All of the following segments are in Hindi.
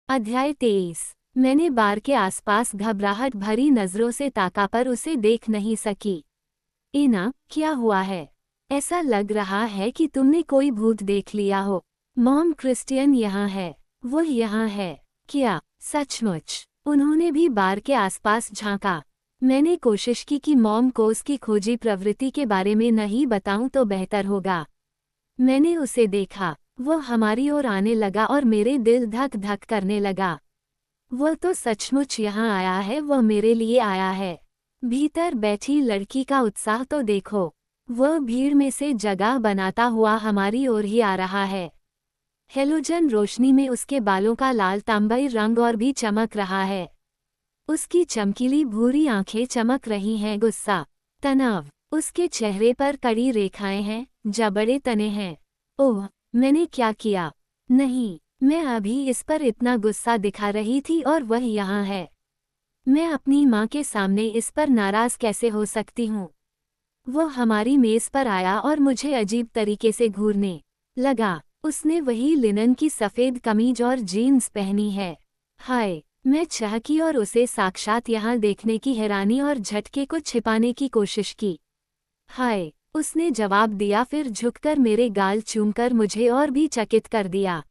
अध्याय 23। मैंने बार के आसपास घबराहट भरी नजरों से ताका पर उसे देख नहीं सकी। इना, क्या हुआ है? ऐसा लग रहा है कि तुमने कोई भूत देख लिया हो। मॉम, क्रिस्टियन यहाँ है। वो यहाँ है। क्या सचमुच? उन्होंने भी बार के आसपास झांका। मैंने कोशिश की कि मॉम को उसकी खोजी प्रवृत्ति के बारे में नहीं बताऊं तो बेहतर होगा। मैंने उसे देखा। वो हमारी ओर आने लगा और मेरे दिल धक धक करने लगा। वो तो सचमुच यहाँ आया है, वो मेरे लिए आया है। भीतर बैठी लड़की का उत्साह तो देखो। वह भीड़ में से जगह बनाता हुआ हमारी ओर ही आ रहा है। हेलोजन रोशनी में उसके बालों का लाल तांबई रंग और भी चमक रहा है। उसकी चमकीली भूरी आंखें चमक रही हैं। गुस्सा, तनाव, उसके चेहरे पर कड़ी रेखाएं हैं, जबड़े तने हैं। ओह, मैंने क्या किया? नहीं, मैं अभी इस पर इतना गुस्सा दिखा रही थी और वह यहाँ है। मैं अपनी माँ के सामने इस पर नाराज कैसे हो सकती हूँ? वो हमारी मेज पर आया और मुझे अजीब तरीके से घूरने लगा। उसने वही लिनन की सफ़ेद कमीज और जीन्स पहनी है। हाय, मैं चहकी और उसे साक्षात यहाँ देखने की हैरानी और झटके को छिपाने की कोशिश की। हाय, उसने जवाब दिया, फिर झुककर मेरे गाल चूमकर मुझे और भी चकित कर दिया।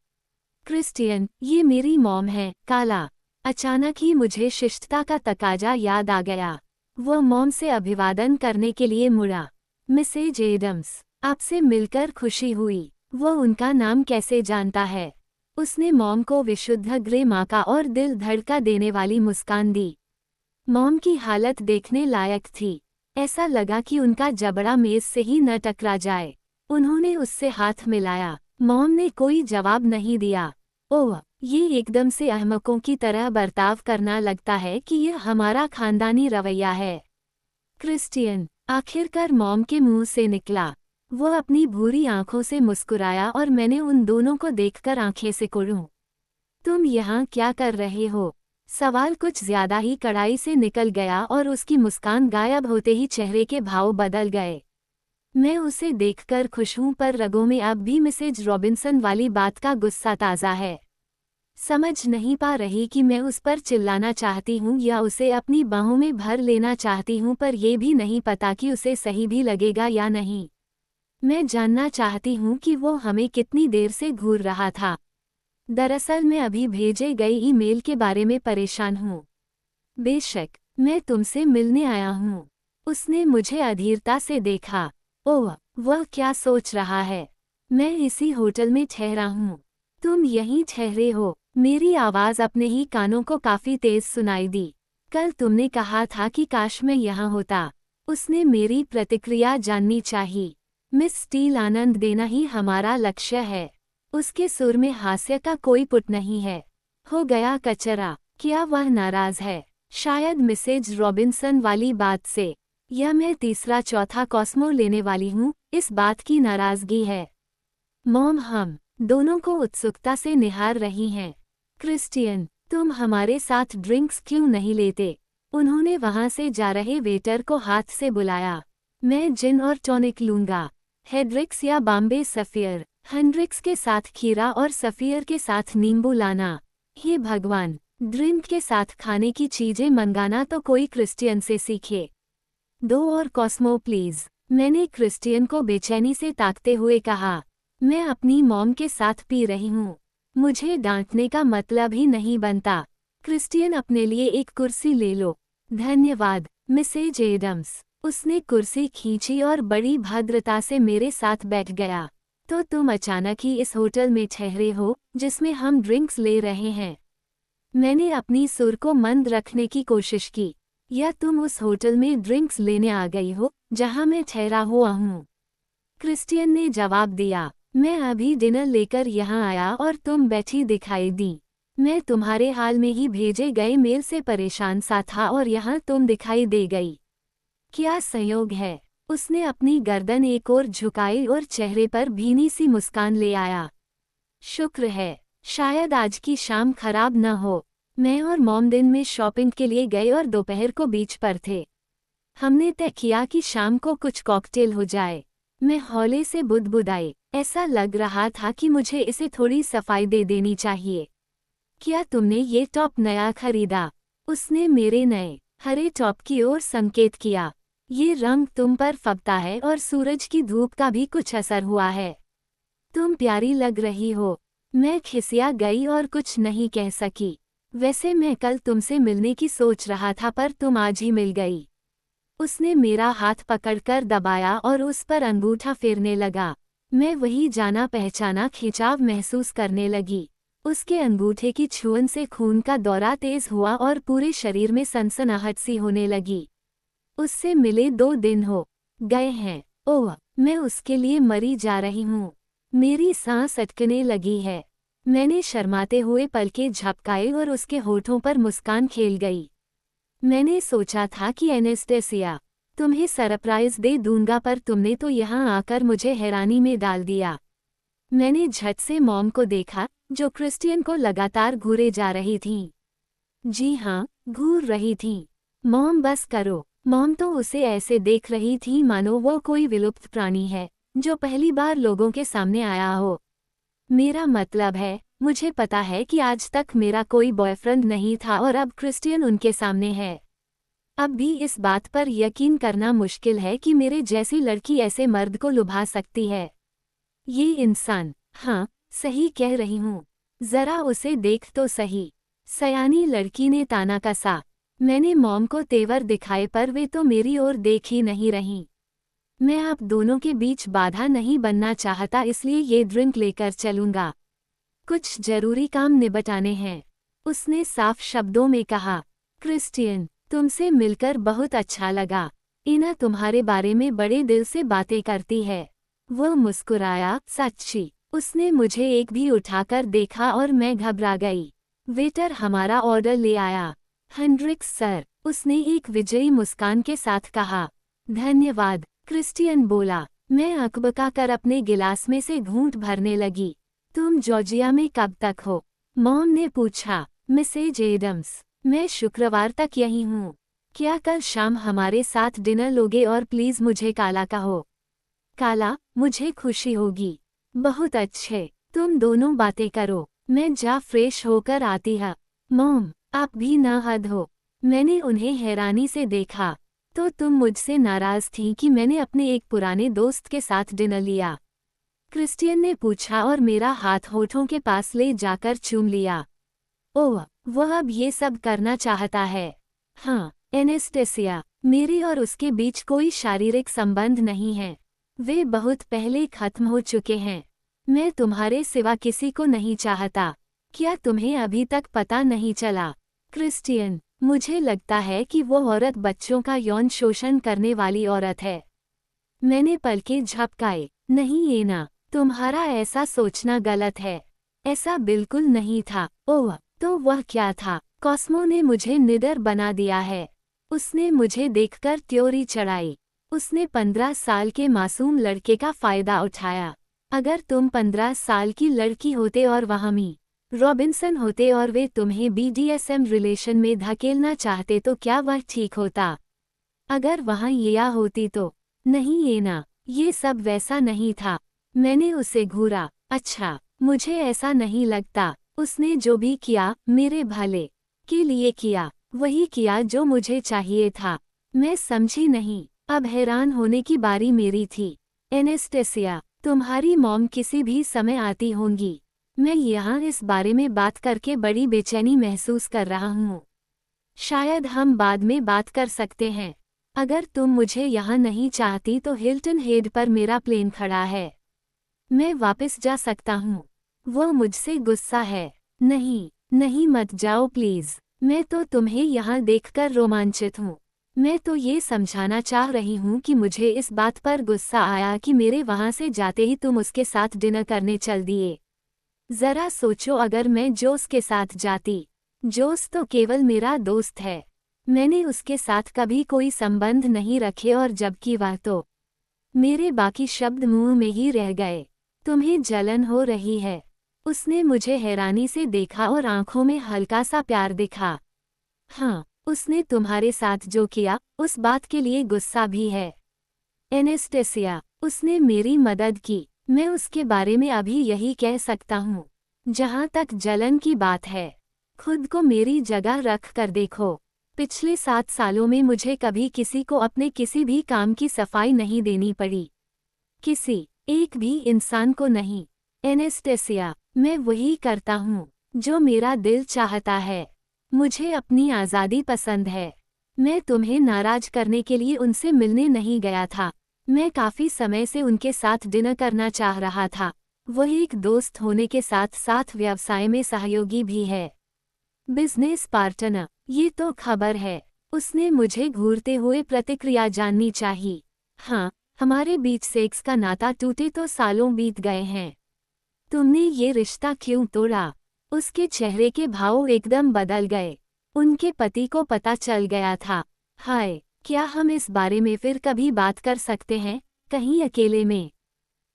क्रिस्टियन, ये मेरी मॉम है, काला। अचानक ही मुझे शिष्टता का तकाजा याद आ गया। वो मॉम से अभिवादन करने के लिए मुड़ा। मिसेज एडम्स, आपसे मिलकर खुशी हुई। वो उनका नाम कैसे जानता है? उसने मॉम को विशुद्ध ग्रे माँ का और दिल धड़का देने वाली मुस्कान दी। मॉम की हालत देखने लायक थी। ऐसा लगा कि उनका जबड़ा मेज से ही न टकरा जाए। उन्होंने उससे हाथ मिलाया। मॉम ने कोई जवाब नहीं दिया। ओह, ये एकदम से अहमकों की तरह बर्ताव करना लगता है कि यह हमारा खानदानी रवैया है। क्रिस्टियन, आखिरकार मॉम के मुंह से निकला। वो अपनी भूरी आंखों से मुस्कुराया और मैंने उन दोनों को देखकर आंखें सिकुड़ूं। तुम यहाँ क्या कर रहे हो? सवाल कुछ ज्यादा ही कड़ाई से निकल गया और उसकी मुस्कान गायब होते ही चेहरे के भाव बदल गए। मैं उसे देखकर खुश हूं, पर रगों में अब भी मिसेज रॉबिन्सन वाली बात का गुस्सा ताज़ा है। समझ नहीं पा रही कि मैं उस पर चिल्लाना चाहती हूँ या उसे अपनी बाहों में भर लेना चाहती हूँ, पर यह भी नहीं पता कि उसे सही भी लगेगा या नहीं। मैं जानना चाहती हूँ कि वो हमें कितनी देर से घूर रहा था। दरअसल मैं अभी भेजे गए ईमेल के बारे में परेशान हूँ। बेशक, मैं तुमसे मिलने आया हूँ। उसने मुझे अधीरता से देखा। ओह, वह क्या सोच रहा है? मैं इसी होटल में ठहरा हूँ। तुम यहीं ठहरे हो? मेरी आवाज़ अपने ही कानों को काफ़ी तेज सुनाई दी। कल तुमने कहा था कि काश मैं यहाँ होता। उसने मेरी प्रतिक्रिया जाननी चाहिए। मिस स्टील, आनंद देना ही हमारा लक्ष्य है। उसके सुर में हास्य का कोई पुट नहीं है। हो गया कचरा। क्या वह नाराज है? शायद मिसेज रॉबिन्सन वाली बात से, या मैं तीसरा चौथा कॉस्मो लेने वाली हूँ, इस बात की नाराजगी है। मॉम हम दोनों को उत्सुकता से निहार रही हैं। क्रिस्टियन, तुम हमारे साथ ड्रिंक्स क्यों नहीं लेते? उन्होंने वहां से जा रहे वेटर को हाथ से बुलाया। मैं जिन और टॉनिक लूंगा। हेड्रिक्स या बॉम्बे सफ़ियर। हेंड्रिक्स के साथ खीरा और सफ़ियर के साथ नींबू लाना। हे भगवान, ड्रिंक के साथ खाने की चीजें मंगाना तो कोई क्रिस्टियन से सीखे। 2 और कॉस्मो प्लीज, मैंने क्रिस्टियन को बेचैनी से ताकते हुए कहा। मैं अपनी मॉम के साथ पी रही हूँ। मुझे डांटने का मतलब ही नहीं बनता। क्रिस्टियन, अपने लिए एक कुर्सी ले लो। धन्यवाद मिसेज एडम्स। उसने कुर्सी खींची और बड़ी भद्रता से मेरे साथ बैठ गया। तो तुम अचानक ही इस होटल में ठहरे हो जिसमें हम ड्रिंक्स ले रहे हैं? मैंने अपनी सुर को मंद रखने की कोशिश की। या तुम उस होटल में ड्रिंक्स लेने आ गई हो जहां मैं ठहरा हुआ हूँ? क्रिस्टियन ने जवाब दिया। मैं अभी डिनर लेकर यहाँ आया और तुम बैठी दिखाई दी। मैं तुम्हारे हाल में ही भेजे गए मेल से परेशान सा था और यहाँ तुम दिखाई दे गई। क्या संयोग है? उसने अपनी गर्दन एक ओर झुकाई और चेहरे पर भीनी सी मुस्कान ले आया। शुक्र है, शायद आज की शाम खराब न हो। मैं और मॉम दिन में शॉपिंग के लिए गए और दोपहर को बीच पर थे। हमने तय किया कि शाम को कुछ कॉकटेल हो जाए। मैं हौले से बुदबुदाई। ऐसा लग रहा था कि मुझे इसे थोड़ी सफाई दे देनी चाहिए। क्या तुमने ये टॉप नया खरीदा? उसने मेरे नए हरे टॉप की ओर संकेत किया। ये रंग तुम पर फबता है और सूरज की धूप का भी कुछ असर हुआ है। तुम प्यारी लग रही हो। मैं खिसिया गई और कुछ नहीं कह सकी। वैसे मैं कल तुमसे मिलने की सोच रहा था पर तुम आज ही मिल गई। उसने मेरा हाथ पकड़कर दबाया और उस पर अंगूठा फेरने लगा। मैं वही जाना पहचाना खिंचाव महसूस करने लगी। उसके अंगूठे की छुअन से खून का दौरा तेज हुआ और पूरे शरीर में सनसनाहट सी होने लगी। उससे मिले 2 दिन हो गए हैं। ओह, मैं उसके लिए मरी जा रही हूँ। मेरी सांस अटकने लगी है। मैंने शर्माते हुए पलके झपकाए और उसके होठों पर मुस्कान खेल गई। मैंने सोचा था कि एनेस्टेसिया, तुम्हें सरप्राइज दे दूंगा पर तुमने तो यहाँ आकर मुझे हैरानी में डाल दिया। मैंने झट से मॉम को देखा, जो क्रिस्टियन को लगातार घूरे जा रही थीं। जी हाँ, घूर रही थीं। मॉम बस करो। मॉम तो उसे ऐसे देख रही थी मानो वो कोई विलुप्त प्राणी है, जो पहली बार लोगों के सामने आया हो। मेरा मतलब है, मुझे पता है कि आज तक मेरा कोई बॉयफ्रेंड नहीं था और अब क्रिस्टियन उनके सामने है। अब भी इस बात पर यकीन करना मुश्किल है कि मेरे जैसी लड़की ऐसे मर्द को लुभा सकती है। ये इंसान, हाँ, सही कह रही हूँ। जरा उसे देख तो सही। सयानी लड़की ने ताना कसा। मैंने मॉम को तेवर दिखाए पर वे तो मेरी ओर देख ही नहीं रहीं। मैं आप दोनों के बीच बाधा नहीं बनना चाहता, इसलिए ये ड्रिंक लेकर चलूंगा। कुछ जरूरी काम निपटाने हैं, उसने साफ शब्दों में कहा। क्रिस्टियन, तुमसे मिलकर बहुत अच्छा लगा। इना तुम्हारे बारे में बड़े दिल से बातें करती है। वो मुस्कुराया। सच्ची? उसने मुझे एक भी उठाकर देखा और मैं घबरा गई। वेटर हमारा ऑर्डर ले आया। हेंड्रिक्स सर, उसने एक विजयी मुस्कान के साथ कहा। धन्यवाद, क्रिस्टियन बोला। मैं अकबका कर अपने गिलास में से घूंट भरने लगी। तुम जॉर्जिया में कब तक हो? मॉम ने पूछा। मिसेज एडम्स, मैं शुक्रवार तक यहीं हूँ। क्या कल शाम हमारे साथ डिनर लोगे और प्लीज मुझे काला कहो। काला, मुझे खुशी होगी। बहुत अच्छे, तुम दोनों बातें करो, मैं जा फ्रेश होकर आती हूँ। मॉम, आप भी ना हद हो। मैंने उन्हें हैरानी से देखा। तो तुम मुझसे नाराज थीं कि मैंने अपने एक पुराने दोस्त के साथ डिनर लिया? क्रिस्टियन ने पूछा और मेरा हाथ होठों के पास ले जाकर चूम लिया। ओह, वह अब ये सब करना चाहता है। हाँ, एनेस्टेसिया, मेरे और उसके बीच कोई शारीरिक संबंध नहीं है। वे बहुत पहले खत्म हो चुके हैं। मैं तुम्हारे सिवा किसी को नहीं चाहता। क्या तुम्हें अभी तक पता नहीं चला? क्रिस्टियन, मुझे लगता है कि वो औरत बच्चों का यौन शोषण करने वाली औरत है। मैंने पलके झपकाए। नहीं एना, तुम्हारा ऐसा सोचना गलत है। ऐसा बिल्कुल नहीं था। ओह, तो वह क्या था? कॉस्मो ने मुझे निडर बना दिया है। उसने मुझे देखकर त्योरी चढ़ाई। उसने 15 साल के मासूम लड़के का फायदा उठाया। अगर तुम 15 साल की लड़की होते और वह मी रॉबिन्सन होते और वे तुम्हें बीडीएसएम रिलेशन में धकेलना चाहते तो क्या वह ठीक होता? अगर वहाँ येया होती तो? नहीं एना, ये सब वैसा नहीं था। मैंने उसे घूरा। अच्छा, मुझे ऐसा नहीं लगता। उसने जो भी किया, मेरे भले के लिए किया। वही किया जो मुझे चाहिए था। मैं समझी नहीं। अब हैरान होने की बारी मेरी थी। एनेस्टेसिया, तुम्हारी मॉम किसी भी समय आती होंगी। मैं यहाँ इस बारे में बात करके बड़ी बेचैनी महसूस कर रहा हूँ। शायद हम बाद में बात कर सकते हैं। अगर तुम मुझे यहाँ नहीं चाहती तो हिल्टन हेड पर मेरा प्लेन खड़ा है। मैं वापस जा सकता हूँ। वो मुझसे गुस्सा है। नहीं, नहीं मत जाओ प्लीज। मैं तो तुम्हें यहाँ देखकर रोमांचित हूँ। मैं तो ये समझाना चाह रही हूँ कि मुझे इस बात पर गुस्सा आया कि मेरे वहाँ से जाते ही तुम उसके साथ डिनर करने चल दिए। जरा सोचो, अगर मैं जोस के साथ जाती। जोस तो केवल मेरा दोस्त है। मैंने उसके साथ कभी कोई संबंध नहीं रखे और जबकि वह तो। मेरे बाकी शब्द मुंह में ही रह गए। तुम्हें जलन हो रही है? उसने मुझे हैरानी से देखा और आंखों में हल्का सा प्यार दिखा। हाँ, उसने तुम्हारे साथ जो किया, उस बात के लिए गुस्सा भी है। एनेस्टेसिया, उसने मेरी मदद की। मैं उसके बारे में अभी यही कह सकता हूँ। जहाँ तक जलन की बात है, खुद को मेरी जगह रख कर देखो। पिछले 7 सालों में मुझे कभी किसी को अपने किसी भी काम की सफाई नहीं देनी पड़ी। किसी एक भी इंसान को नहीं। एनेस्टेसिया, मैं वही करता हूँ जो मेरा दिल चाहता है। मुझे अपनी आज़ादी पसंद है। मैं तुम्हें नाराज करने के लिए उनसे मिलने नहीं गया था। मैं काफ़ी समय से उनके साथ डिनर करना चाह रहा था। वह एक दोस्त होने के साथ साथ व्यवसाय में सहयोगी भी है। बिजनेस पार्टनर, ये तो खबर है। उसने मुझे घूरते हुए प्रतिक्रिया जाननी चाहिए। हाँ, हमारे बीच सेक्स का नाता टूटे तो सालों बीत गए हैं। तुमने ये रिश्ता क्यों तोड़ा? उसके चेहरे के भाव एकदम बदल गए। उनके पति को पता चल गया था। हाय, क्या हम इस बारे में फिर कभी बात कर सकते हैं, कहीं अकेले में?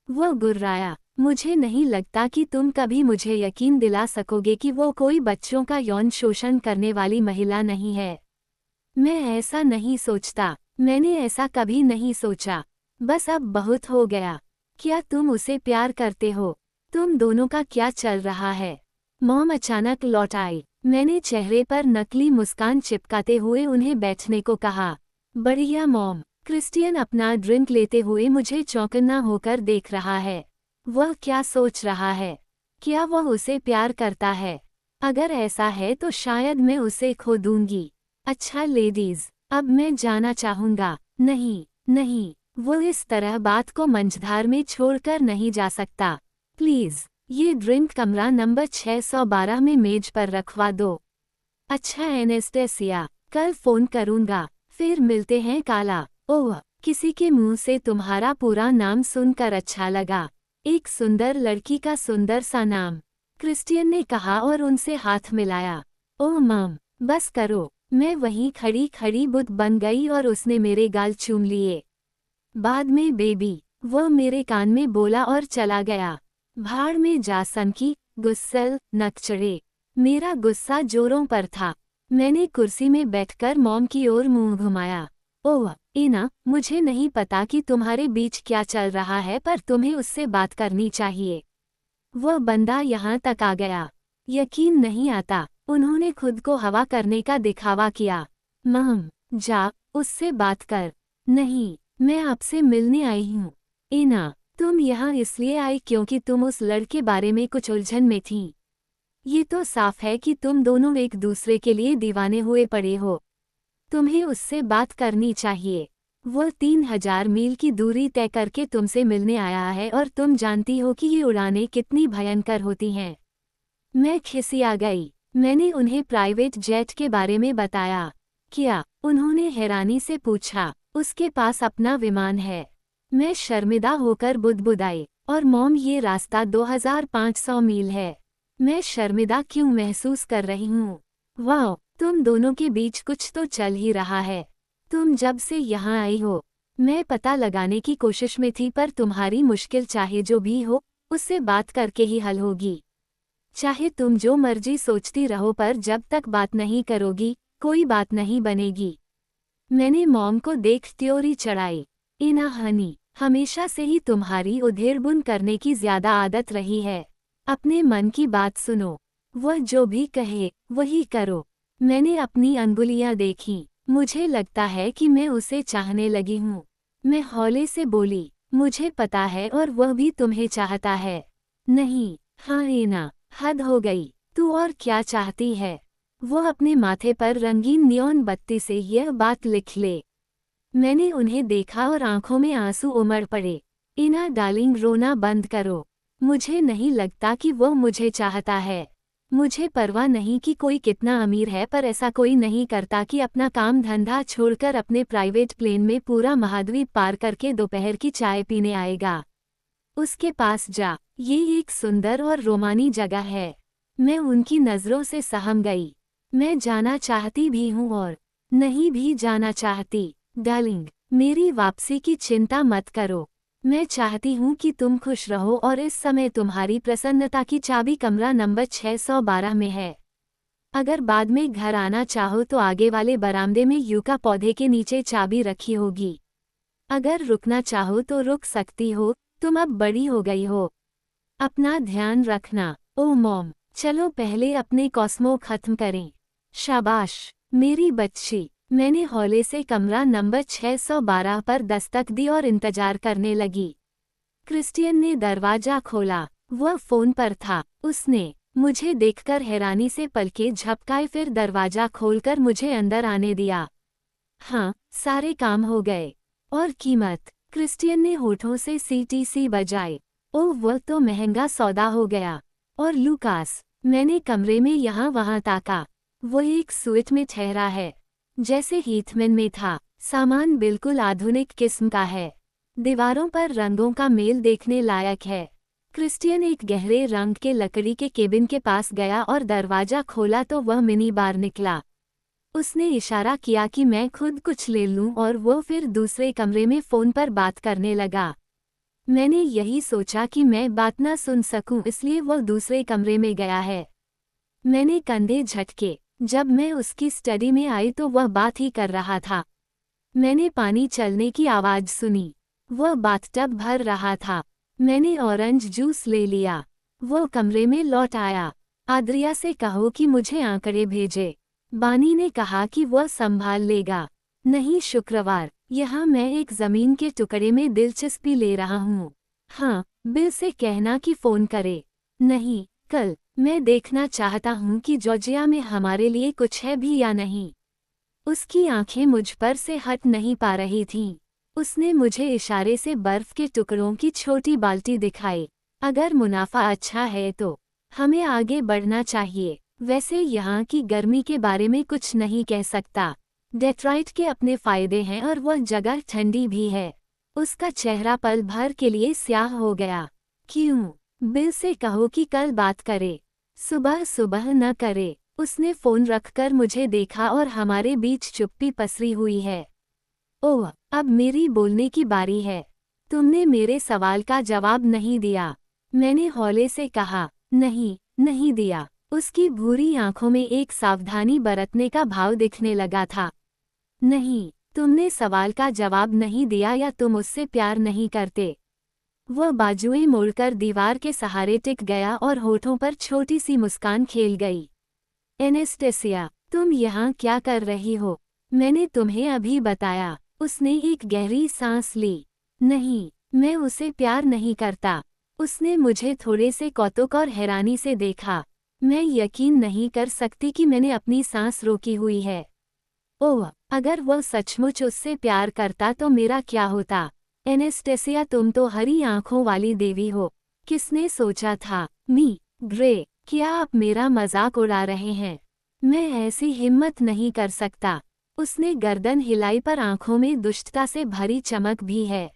वो गुर्राया, मुझे नहीं लगता कि तुम कभी मुझे यकीन दिला सकोगे कि वो कोई बच्चों का यौन शोषण करने वाली महिला नहीं है। मैं ऐसा नहीं सोचता। मैंने ऐसा कभी नहीं सोचा। बस अब बहुत हो गया। क्या तुम उसे प्यार करते हो? तुम दोनों का क्या चल रहा है? मॉम अचानक लौट आई। मैंने चेहरे पर नकली मुस्कान चिपकाते हुए उन्हें बैठने को कहा। बढ़िया मॉम। क्रिस्टियन अपना ड्रिंक लेते हुए मुझे चौंकन्ना होकर देख रहा है। वह क्या सोच रहा है? क्या वह उसे प्यार करता है? अगर ऐसा है तो शायद मैं उसे खो दूंगी। अच्छा लेडीज, अब मैं जाना चाहूंगा। नहीं, नहीं, वो इस तरह बात को मंझधार में छोड़कर नहीं जा सकता। प्लीज, ये ड्रिंक कमरा नंबर 612 में मेज पर रखवा दो। अच्छा एनेस्टेसिया, कल फोन करूंगा। फिर मिलते हैं काला। ओह, किसी के मुंह से तुम्हारा पूरा नाम सुनकर अच्छा लगा। एक सुंदर लड़की का सुंदर सा नाम, क्रिस्टियन ने कहा और उनसे हाथ मिलाया। ओह मॉम, बस करो। मैं वहीं खड़ी खड़ी बुत बन गई और उसने मेरे गाल चूम लिए। बाद में बेबी, वो मेरे कान में बोला और चला गया। भाड़ में जा सनकी, गुस्सैल, नकचढ़े। मेरा गुस्सा जोरों पर था। मैंने कुर्सी में बैठकर मॉम की ओर मुंह घुमाया। ओह इना, मुझे नहीं पता कि तुम्हारे बीच क्या चल रहा है, पर तुम्हें उससे बात करनी चाहिए। वह बंदा यहाँ तक आ गया। यकीन नहीं आता। उन्होंने खुद को हवा करने का दिखावा किया। मम, जा, उससे बात कर। नहीं, मैं आपसे मिलने आई हूँ। इना, तुम यहाँ इसलिए आई क्योंकि तुम उस लड़के बारे में कुछ उलझन में थी। ये तो साफ है कि तुम दोनों एक दूसरे के लिए दीवाने हुए पड़े हो। तुम्हें उससे बात करनी चाहिए। वो 3000 मील की दूरी तय करके तुमसे मिलने आया है और तुम जानती हो कि ये उड़ानें कितनी भयंकर होती हैं। मैं खिसिया गई। मैंने उन्हें प्राइवेट जेट के बारे में बताया। क्या? उन्होंने हैरानी से पूछा। उसके पास अपना विमान है। मैं शर्मिंदा होकर बुदबुदाई। और मॉम, ये रास्ता 2500 मील है। मैं शर्मिंदा क्यों महसूस कर रही हूँ? वाह, तुम दोनों के बीच कुछ तो चल ही रहा है। तुम जब से यहाँ आई हो, मैं पता लगाने की कोशिश में थी, पर तुम्हारी मुश्किल चाहे जो भी हो, उससे बात करके ही हल होगी। चाहे तुम जो मर्जी सोचती रहो, पर जब तक बात नहीं करोगी, कोई बात नहीं बनेगी। मैंने मॉम को देख त्योरी चढ़ाई। इना हनी, हमेशा से ही तुम्हारी उधेड़बुन करने की ज्यादा आदत रही है। अपने मन की बात सुनो। वह जो भी कहे, वही करो। मैंने अपनी अंगुलियां देखीं। मुझे लगता है कि मैं उसे चाहने लगी हूँ। मैं हौले से बोली, मुझे पता है, और वह भी तुम्हें चाहता है। नहीं, हाँ इना, हद हो गई। तू और क्या चाहती है? वो अपने माथे पर रंगीन नियॉन बत्ती से यह बात लिख ले। मैंने उन्हें देखा और आंखों में आंसू उमड़ पड़े। इना डार्लिंग, रोना बंद करो। मुझे नहीं लगता कि वो मुझे चाहता है। मुझे परवाह नहीं कि कोई कितना अमीर है, पर ऐसा कोई नहीं करता कि अपना काम धंधा छोड़कर अपने प्राइवेट प्लेन में पूरा महाद्वीप पार करके दोपहर की चाय पीने आएगा। उसके पास जा। ये एक सुंदर और रोमानी जगह है। मैं उनकी नज़रों से सहम गई। मैं जाना चाहती भी हूँ और नहीं भी जाना चाहती। डार्लिंग, मेरी वापसी की चिंता मत करो। मैं चाहती हूँ कि तुम खुश रहो, और इस समय तुम्हारी प्रसन्नता की चाबी कमरा नंबर 612 में है। अगर बाद में घर आना चाहो तो आगे वाले बरामदे में यूका पौधे के नीचे चाबी रखी होगी। अगर रुकना चाहो तो रुक सकती हो, तुम अब बड़ी हो गई हो। अपना ध्यान रखना। ओह मॉम, चलो पहले अपने कॉस्मो खत्म करें। शाबाश मेरी बच्ची। मैंने हौले से कमरा नंबर 612 पर दस्तक दी और इंतजार करने लगी। क्रिस्टियन ने दरवाजा खोला। वह फोन पर था। उसने मुझे देखकर हैरानी से पलकें झपकाए, फिर दरवाजा खोलकर मुझे अंदर आने दिया। हाँ, सारे काम हो गए। और कीमत? क्रिस्टियन ने होठों से सीटीसी बजाए। ओह, वह तो महंगा सौदा हो गया। और लूकास? मैंने कमरे में यहाँ वहाँ ताका। वो एक स्वीट में ठहरा है, जैसे हीथमैन में था। सामान बिल्कुल आधुनिक किस्म का है। दीवारों पर रंगों का मेल देखने लायक है। क्रिस्टियन एक गहरे रंग के लकड़ी के केबिन के पास गया और दरवाजा खोला तो वह मिनी बार निकला। उसने इशारा किया कि मैं खुद कुछ ले लूं और वो फिर दूसरे कमरे में फ़ोन पर बात करने लगा। मैंने यही सोचा कि मैं बात ना सुन सकूं, इसलिए वो दूसरे कमरे में गया है। मैंने कंधे झटके। जब मैं उसकी स्टडी में आई तो वह बात ही कर रहा था। मैंने पानी चलने की आवाज़ सुनी। वह बाथटब भर रहा था। मैंने ऑरेंज जूस ले लिया। वो कमरे में लौट आया। आद्रिया से कहो कि मुझे आंकड़े भेजे। बानी ने कहा कि वह संभाल लेगा। नहीं, शुक्रवार। यहाँ मैं एक ज़मीन के टुकड़े में दिलचस्पी ले रहा हूँ। हाँ, बिल से कहना कि फ़ोन करे। नहीं, कल। मैं देखना चाहता हूँ कि जॉर्जिया में हमारे लिए कुछ है भी या नहीं। उसकी आंखें मुझ पर से हट नहीं पा रही थीं। उसने मुझे इशारे से बर्फ के टुकड़ों की छोटी बाल्टी दिखाई। अगर मुनाफा अच्छा है तो हमें आगे बढ़ना चाहिए। वैसे यहाँ की गर्मी के बारे में कुछ नहीं कह सकता। डेट्रॉइट के अपने फायदे हैं और वह जगह ठंडी भी है। उसका चेहरा पल भर के लिए स्याह हो गया। क्यों? बिल से कहो कि कल बात करे। सुबह सुबह न करे। उसने फ़ोन रखकर मुझे देखा और हमारे बीच चुप्पी पसरी हुई है। ओह, अब मेरी बोलने की बारी है। तुमने मेरे सवाल का जवाब नहीं दिया। मैंने हौले से कहा। नहीं, नहीं दिया। उसकी भूरी आंखों में एक सावधानी बरतने का भाव दिखने लगा था। नहीं, तुमने सवाल का जवाब नहीं दिया या तुम उससे प्यार नहीं करते। वह बाजुएं मोड़कर दीवार के सहारे टिक गया और होठों पर छोटी सी मुस्कान खेल गई। एनेस्टेसिया, तुम यहाँ क्या कर रही हो? मैंने तुम्हें अभी बताया। उसने एक गहरी सांस ली। नहीं, मैं उसे प्यार नहीं करता। उसने मुझे थोड़े से कौतुक और हैरानी से देखा। मैं यकीन नहीं कर सकती कि मैंने अपनी सांस रोकी हुई है। ओह, अगर वह सचमुच उससे प्यार करता तो मेरा क्या होता? एनेस्टेसिया, तुम तो हरी आंखों वाली देवी हो। किसने सोचा था? ग्रे, क्या आप मेरा मजाक उड़ा रहे हैं? मैं ऐसी हिम्मत नहीं कर सकता। उसने गर्दन हिलाई पर आंखों में दुष्टता से भरी चमक भी है।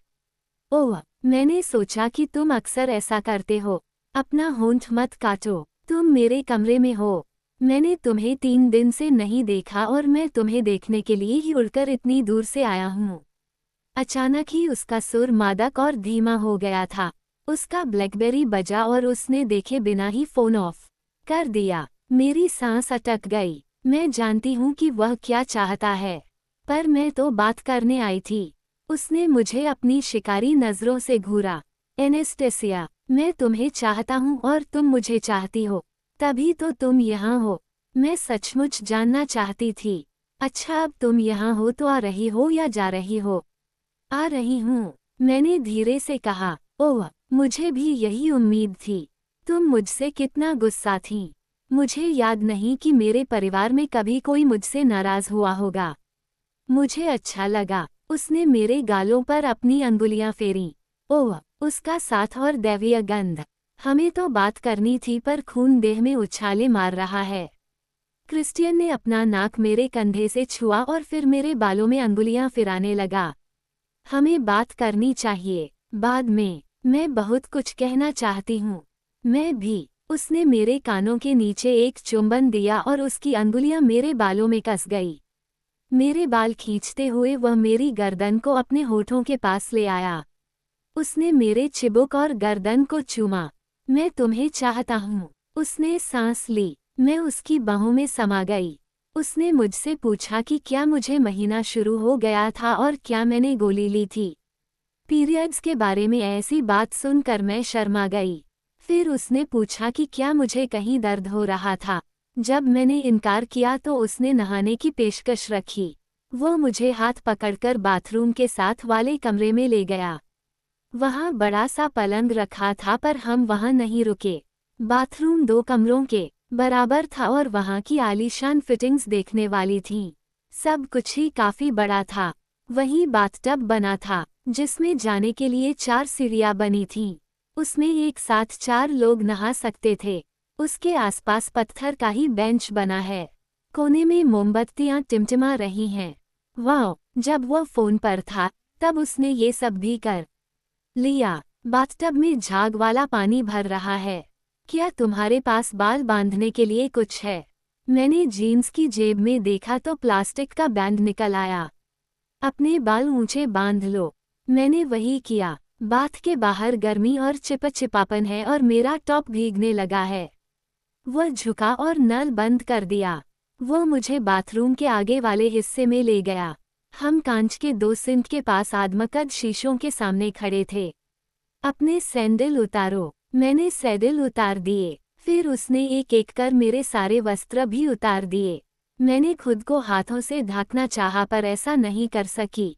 ओह, मैंने सोचा कि तुम अक्सर ऐसा करते हो। अपना होंठ मत काटो। तुम मेरे कमरे में हो। मैंने तुम्हें 3 दिन से नहीं देखा और मैं तुम्हें देखने के लिए ही उड़कर इतनी दूर से आया हूँ। अचानक ही उसका सुर मादक और धीमा हो गया था। उसका ब्लैकबेरी बजा और उसने देखे बिना ही फ़ोन ऑफ कर दिया। मेरी सांस अटक गई। मैं जानती हूँ कि वह क्या चाहता है, पर मैं तो बात करने आई थी। उसने मुझे अपनी शिकारी नज़रों से घूरा। एनेस्टेसिया, मैं तुम्हें चाहता हूँ और तुम मुझे चाहती हो, तभी तो तुम यहाँ हो। मैं सचमुच जानना चाहती थी। अच्छा, अब तुम यहाँ हो तो आ रही हो या जा रही हो? आ रही हूँ, मैंने धीरे से कहा। ओह, मुझे भी यही उम्मीद थी। तुम मुझसे कितना गुस्सा थीं। मुझे याद नहीं कि मेरे परिवार में कभी कोई मुझसे नाराज हुआ होगा। मुझे अच्छा लगा। उसने मेरे गालों पर अपनी अंगुलियां फेरीं। ओह, उसका साथ और दैवीय गंध। हमें तो बात करनी थी पर खून देह में उछाले मार रहा है। क्रिस्टियन ने अपना नाक मेरे कंधे से छुआ और फिर मेरे बालों में अंगुलियां फिराने लगा। हमें बात करनी चाहिए, बाद में। मैं बहुत कुछ कहना चाहती हूँ। मैं भी। उसने मेरे कानों के नीचे एक चुंबन दिया और उसकी अंगुलियां मेरे बालों में कस गई। मेरे बाल खींचते हुए वह मेरी गर्दन को अपने होठों के पास ले आया। उसने मेरे चिबुक और गर्दन को चूमा। मैं तुम्हें चाहता हूँ। उसने सांस ली। मैं उसकी बाहों में समा गई। उसने मुझसे पूछा कि क्या मुझे महीना शुरू हो गया था और क्या मैंने गोली ली थी। पीरियड्स के बारे में ऐसी बात सुनकर मैं शर्मा गई। फिर उसने पूछा कि क्या मुझे कहीं दर्द हो रहा था। जब मैंने इनकार किया तो उसने नहाने की पेशकश रखी। वो मुझे हाथ पकड़कर बाथरूम के साथ वाले कमरे में ले गया। वहाँ बड़ा सा पलंग रखा था पर हम वहाँ नहीं रुके। बाथरूम 2 कमरों के बराबर था और वहाँ की आलीशान फिटिंग्स देखने वाली थीं। सब कुछ ही काफी बड़ा था। वहीं बाथटब बना था जिसमें जाने के लिए 4 सीढ़ियाँ बनी थीं। उसमें एक साथ 4 लोग नहा सकते थे। उसके आसपास पत्थर का ही बेंच बना है। कोने में मोमबत्तियां टिमटिमा रही हैं। वाह, जब वो फोन पर था तब उसने ये सब भी कर लिया। बाथटब में झाग वाला पानी भर रहा है। क्या तुम्हारे पास बाल बांधने के लिए कुछ है? मैंने जीन्स की जेब में देखा तो प्लास्टिक का बैंड निकल आया। अपने बाल ऊंचे बांध लो। मैंने वही किया। बाथ के बाहर गर्मी और चिपचिपापन है और मेरा टॉप भीगने लगा है। वह झुका और नल बंद कर दिया। वो मुझे बाथरूम के आगे वाले हिस्से में ले गया। हम कांच के 2 सिंक के पास आदमकद शीशों के सामने खड़े थे। अपने सैंडल उतारो। मैंने सैंडल उतार दिए। फिर उसने एक एक कर मेरे सारे वस्त्र भी उतार दिए। मैंने खुद को हाथों से ढकना चाहा पर ऐसा नहीं कर सकी।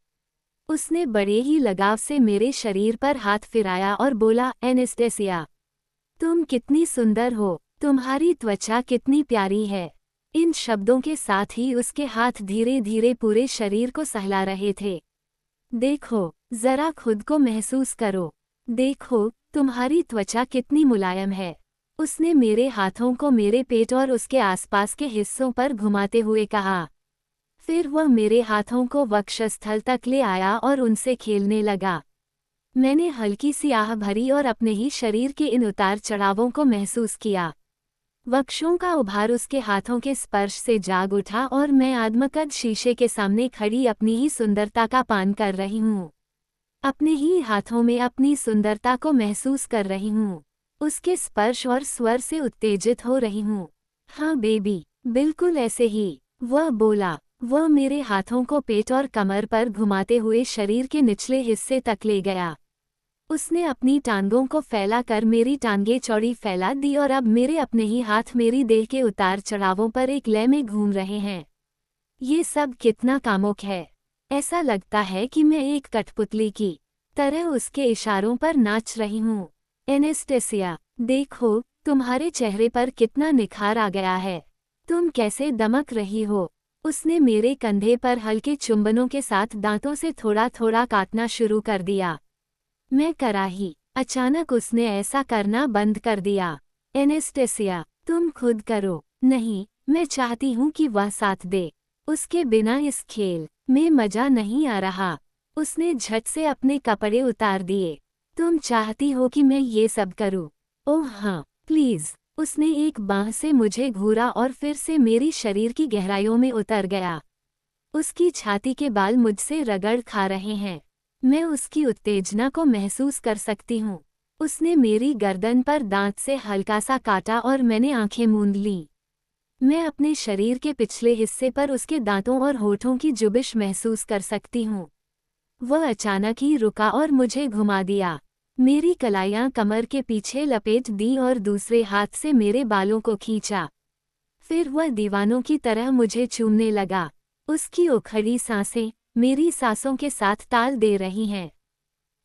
उसने बड़े ही लगाव से मेरे शरीर पर हाथ फिराया और बोला, एनेस्थेसिया, तुम कितनी सुंदर हो, तुम्हारी त्वचा कितनी प्यारी है। इन शब्दों के साथ ही उसके हाथ धीरे धीरे पूरे शरीर को सहला रहे थे। देखो, जरा खुद को महसूस करो। देखो, तुम्हारी त्वचा कितनी मुलायम है। उसने मेरे हाथों को मेरे पेट और उसके आसपास के हिस्सों पर घुमाते हुए कहा। फिर वह मेरे हाथों को वक्षस्थल तक ले आया और उनसे खेलने लगा। मैंने हल्की सी आह भरी और अपने ही शरीर के इन उतार चढ़ावों को महसूस किया। वक्षों का उभार उसके हाथों के स्पर्श से जाग उठा और मैं आदमकद शीशे के सामने खड़ी अपनी ही सुंदरता का पान कर रही हूँ। अपने ही हाथों में अपनी सुंदरता को महसूस कर रही हूँ। उसके स्पर्श और स्वर से उत्तेजित हो रही हूँ। हाँ बेबी, बिल्कुल ऐसे ही, वह बोला। वह मेरे हाथों को पेट और कमर पर घुमाते हुए शरीर के निचले हिस्से तक ले गया। उसने अपनी टांगों को फैलाकर मेरी टांगें चौड़ी फैला दी और अब मेरे अपने ही हाथ मेरी देह के उतार चढ़ावों पर एक लय में घूम रहे हैं। ये सब कितना कामुक है। ऐसा लगता है कि मैं एक कठपुतली की तरह उसके इशारों पर नाच रही हूँ। एनेस्थेसिया, देखो, तुम्हारे चेहरे पर कितना निखार आ गया है। तुम कैसे दमक रही हो। उसने मेरे कंधे पर हल्के चुंबनों के साथ दांतों से थोड़ा थोड़ा काटना शुरू कर दिया। मैं कराही। अचानक उसने ऐसा करना बंद कर दिया। एनेस्थेसिया, तुम खुद करो। नहीं, मैं चाहती हूँ कि वह साथ दे। उसके बिना इस खेल में मजा नहीं आ रहा। उसने झट से अपने कपड़े उतार दिए। तुम चाहती हो कि मैं ये सब करूँ? ओह हाँ, प्लीज। उसने एक बांह से मुझे घूरा और फिर से मेरी शरीर की गहराइयों में उतर गया। उसकी छाती के बाल मुझसे रगड़ खा रहे हैं। मैं उसकी उत्तेजना को महसूस कर सकती हूँ। उसने मेरी गर्दन पर दांत से हल्का सा काटा और मैंने आंखें मूंद लीं। मैं अपने शरीर के पिछले हिस्से पर उसके दांतों और होठों की जुबिश महसूस कर सकती हूँ। वह अचानक ही रुका और मुझे घुमा दिया। मेरी कलाइयाँ कमर के पीछे लपेट दी और दूसरे हाथ से मेरे बालों को खींचा। फिर वह दीवानों की तरह मुझे चूमने लगा। उसकी उखड़ी सांसें मेरी सांसों के साथ ताल दे रही हैं।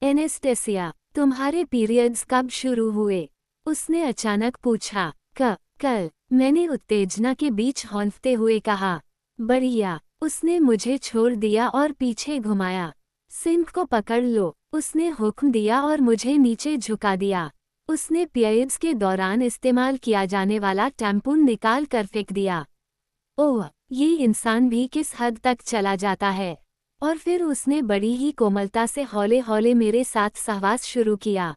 एनेस्थेसिया, तुम्हारे पीरियड्स कब शुरू हुए? उसने अचानक पूछा। कल। मैंने उत्तेजना के बीच हौंफते हुए कहा। बढ़िया। उसने मुझे छोड़ दिया और पीछे घुमाया। सिंक को पकड़ लो, उसने हुक्म दिया और मुझे नीचे झुका दिया। उसने पीरियड्स के दौरान इस्तेमाल किया जाने वाला टैम्पून निकाल कर फेंक दिया। ओह, ये इंसान भी किस हद तक चला जाता है। और फिर उसने बड़ी ही कोमलता से हौले हौले मेरे साथ सहवास शुरू किया।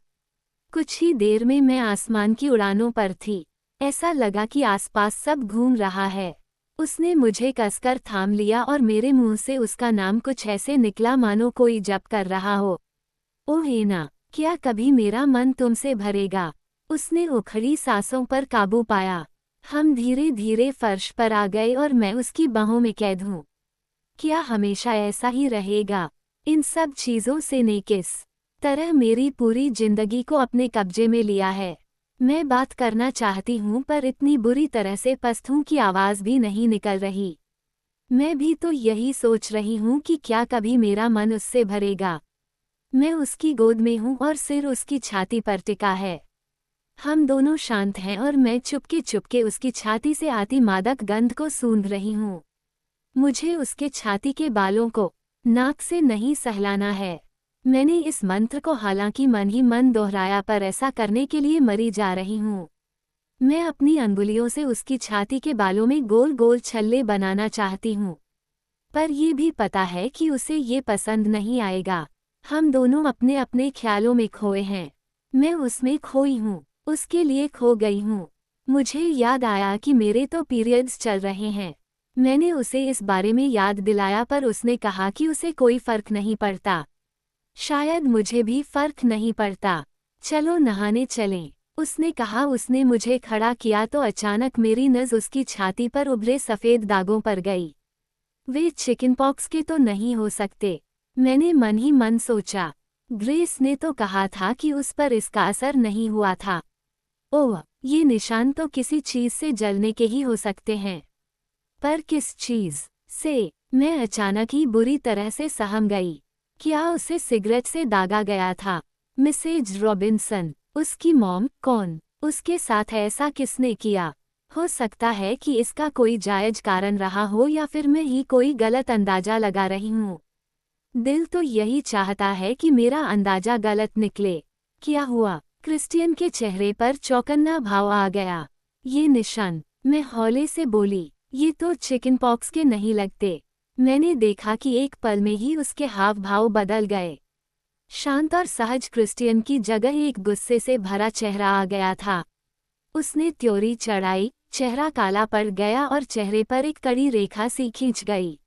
कुछ ही देर में मैं आसमान की उड़ानों पर थी। ऐसा लगा कि आसपास सब घूम रहा है। उसने मुझे कसकर थाम लिया और मेरे मुंह से उसका नाम कुछ ऐसे निकला मानो कोई जप कर रहा हो। ओह एना, क्या कभी मेरा मन तुमसे भरेगा? उसने उखड़ी सांसों पर काबू पाया। हम धीरे धीरे फर्श पर आ गए और मैं उसकी बाहों में कैद हूँ। क्या हमेशा ऐसा ही रहेगा? इन सब चीजों से ने किस तरह मेरी पूरी जिंदगी को अपने कब्जे में लिया है। मैं बात करना चाहती हूँ पर इतनी बुरी तरह से पस्त हूँ कि आवाज़ भी नहीं निकल रही। मैं भी तो यही सोच रही हूँ कि क्या कभी मेरा मन उससे भरेगा। मैं उसकी गोद में हूँ और सिर उसकी छाती पर टिका है। हम दोनों शांत हैं और मैं चुपके चुपके उसकी छाती से आती मादक गंध को सूंघ रही हूँ। मुझे उसके छाती के बालों को नाक से नहीं सहलाना है। मैंने इस मंत्र को हालांकि मन ही मन दोहराया पर ऐसा करने के लिए मरी जा रही हूँ। मैं अपनी अंगुलियों से उसकी छाती के बालों में गोल गोल छल्ले बनाना चाहती हूँ, पर ये भी पता है कि उसे ये पसंद नहीं आएगा। हम दोनों अपने अपने ख्यालों में खोए हैं। मैं उसमें खोई हूँ, उसके लिए खो गई हूँ। मुझे याद आया कि मेरे तो पीरियड्स चल रहे हैं। मैंने उसे इस बारे में याद दिलाया पर उसने कहा कि उसे कोई फर्क नहीं पड़ता। शायद मुझे भी फर्क नहीं पड़ता। चलो नहाने चलें, उसने कहा। उसने मुझे खड़ा किया तो अचानक मेरी नज़र उसकी छाती पर उभरे सफ़ेद दागों पर गई। वे चिकनपॉक्स के तो नहीं हो सकते, मैंने मन ही मन सोचा। ग्रेस ने तो कहा था कि उस पर इसका असर नहीं हुआ था। ओह, ये निशान तो किसी चीज़ से जलने के ही हो सकते हैं। पर किस चीज़ से? मैं अचानक ही बुरी तरह से सहम गई। क्या उसे सिगरेट से दागा गया था? मिसेज रॉबिन्सन, उसकी मॉम, कौन? उसके साथ ऐसा किसने किया? हो सकता है कि इसका कोई जायज कारण रहा हो या फिर मैं ही कोई गलत अंदाजा लगा रही हूँ। दिल तो यही चाहता है कि मेरा अंदाजा गलत निकले। क्या हुआ? क्रिस्टियन के चेहरे पर चौकन्ना भाव आ गया। ये निशान, मैं हौले से बोली, ये तो चिकनपॉक्स के नहीं लगते। मैंने देखा कि एक पल में ही उसके हाव भाव बदल गए। शांत और सहज क्रिस्टियन की जगह एक गुस्से से भरा चेहरा आ गया था। उसने त्योरी चढ़ाई, चेहरा काला पड़ गया और चेहरे पर एक कड़ी रेखा सी खींच गई।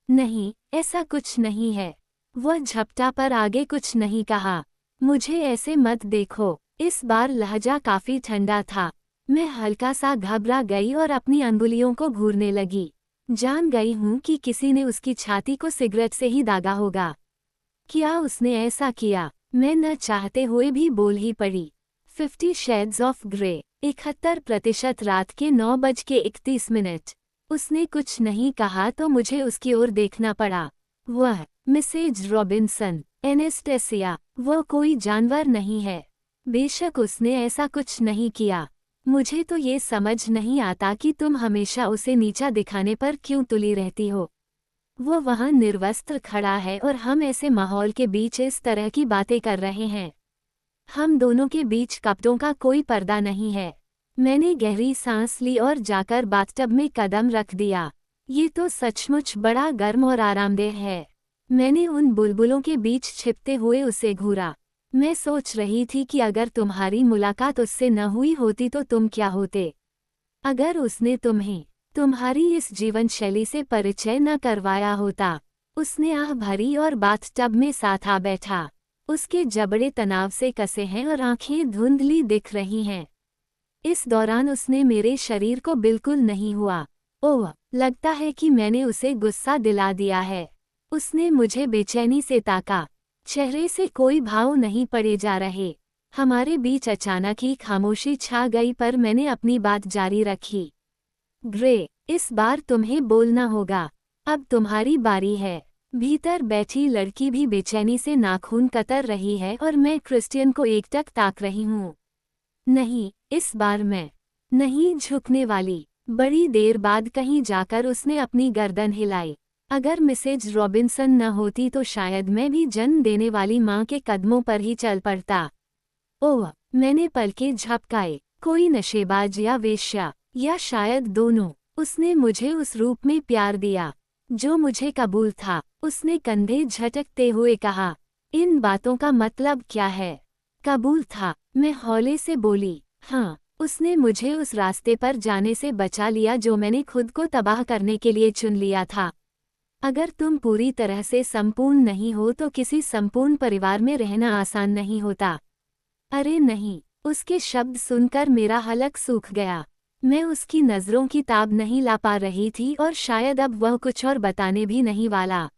नहीं, ऐसा कुछ नहीं है। वह झपटा पर आगे कुछ नहीं कहा। मुझे ऐसे मत देखो। इस बार लहजा काफी ठंडा था। मैं हल्का सा घबरा गई और अपनी अंगुलियों को घूरने लगी। जान गई हूँ कि किसी ने उसकी छाती को सिगरेट से ही दागा होगा। क्या उसने ऐसा किया? मैं न चाहते हुए भी बोल ही पड़ी। 50 शेड्स ऑफ ग्रे, 71% रात के 9:31। उसने कुछ नहीं कहा तो मुझे उसकी ओर देखना पड़ा। वह मिसेज रॉबिन्सन, एनेस्टेसिया, वह कोई जानवर नहीं है। बेशक उसने ऐसा कुछ नहीं किया। मुझे तो ये समझ नहीं आता कि तुम हमेशा उसे नीचा दिखाने पर क्यों तुली रहती हो। वो वहाँ निर्वस्त्र खड़ा है और हम ऐसे माहौल के बीच इस तरह की बातें कर रहे हैं। हम दोनों के बीच कपड़ों का कोई पर्दा नहीं है। मैंने गहरी सांस ली और जाकर बाथटब में कदम रख दिया। ये तो सचमुच बड़ा गर्म और आरामदेह है। मैंने उन बुलबुलों के बीच छिपते हुए उसे घूरा। मैं सोच रही थी कि अगर तुम्हारी मुलाकात उससे न हुई होती तो तुम क्या होते। अगर उसने तुम्हें तुम्हारी इस जीवन शैली से परिचय न करवाया होता। उसने आह भरी और बाथटब में साथ आ बैठा। उसके जबड़े तनाव से कसे हैं और आंखें धुंधली दिख रही हैं। इस दौरान उसने मेरे शरीर को बिल्कुल नहीं हुआ। ओह, लगता है कि मैंने उसे गुस्सा दिला दिया है। उसने मुझे बेचैनी से ताका। चेहरे से कोई भाव नहीं पड़े जा रहे। हमारे बीच अचानक ही खामोशी छा गई पर मैंने अपनी बात जारी रखी। ग्रे, इस बार तुम्हें बोलना होगा। अब तुम्हारी बारी है। भीतर बैठी लड़की भी बेचैनी से नाखून कतर रही है और मैं क्रिस्टियन को एकटक ताक रही हूँ। नहीं, इस बार मैं नहीं झुकने वाली। बड़ी देर बाद कहीं जाकर उसने अपनी गर्दन हिलाई। अगर मिसेज रॉबिन्सन न होती तो शायद मैं भी जन्म देने वाली माँ के कदमों पर ही चल पड़ता। ओह, मैंने पलकें झपकाए। कोई नशेबाज या वेश्या, या शायद दोनों। उसने मुझे उस रूप में प्यार दिया जो मुझे कबूल था। उसने कंधे झटकते हुए कहा, इन बातों का मतलब क्या है? कबूल था, मैं हौले से बोली। हाँ, उसने मुझे उस रास्ते पर जाने से बचा लिया जो मैंने खुद को तबाह करने के लिए चुन लिया था। अगर तुम पूरी तरह से संपूर्ण नहीं हो तो किसी संपूर्ण परिवार में रहना आसान नहीं होता। अरे नहीं, उसके शब्द सुनकर मेरा हलक सूख गया। मैं उसकी नज़रों की ताब नहीं ला पा रही थी और शायद अब वह कुछ और बताने भी नहीं वाला।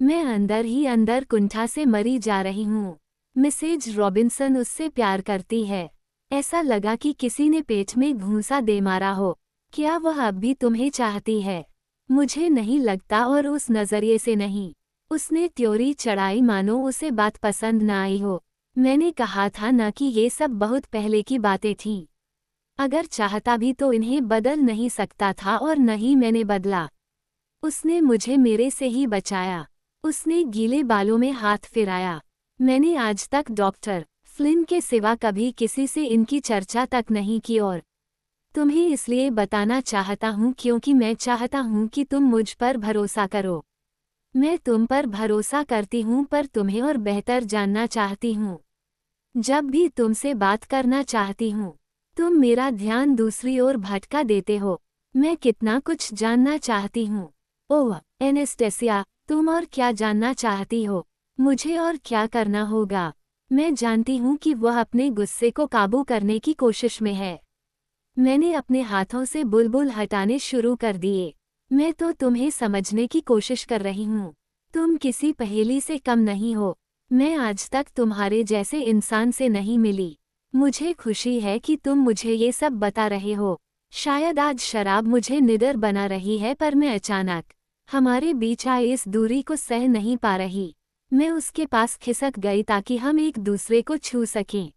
मैं अंदर ही अंदर कुंठा से मरी जा रही हूँ। मिसेज रॉबिन्सन उससे प्यार करती है। ऐसा लगा कि किसी ने पेट में घूंसा दे मारा हो। क्या वह अब भी तुम्हें चाहती है? मुझे नहीं लगता, और उस नजरिए से नहीं। उसने त्योरी चढ़ाई मानो उसे बात पसंद न आई हो। मैंने कहा था न कि ये सब बहुत पहले की बातें थीं। अगर चाहता भी तो इन्हें बदल नहीं सकता था, और न ही मैंने बदला। उसने मुझे मेरे से ही बचाया। उसने गीले बालों में हाथ फिराया। मैंने आज तक डॉक्टर फ्लिन के सिवा कभी किसी से इनकी चर्चा तक नहीं की, और तुम्हें इसलिए बताना चाहता हूँ क्योंकि मैं चाहता हूँ कि तुम मुझ पर भरोसा करो। मैं तुम पर भरोसा करती हूँ, पर तुम्हें और बेहतर जानना चाहती हूँ। जब भी तुमसे बात करना चाहती हूँ, तुम मेरा ध्यान दूसरी ओर भटका देते हो। मैं कितना कुछ जानना चाहती हूँ। ओह एनेस्टेसिया, तुम और क्या जानना चाहती हो? मुझे और क्या करना होगा? मैं जानती हूँ कि वह अपने गुस्से को काबू करने की कोशिश में है। मैंने अपने हाथों से बुलबुल हटाने शुरू कर दिए। मैं तो तुम्हें समझने की कोशिश कर रही हूँ। तुम किसी पहेली से कम नहीं हो। मैं आज तक तुम्हारे जैसे इंसान से नहीं मिली। मुझे खुशी है कि तुम मुझे ये सब बता रहे हो। शायद आज शराब मुझे निडर बना रही है, पर मैं अचानक हमारे बीच आई इस दूरी को सह नहीं पा रही। मैं उसके पास खिसक गई ताकि हम एक दूसरे को छू सकें।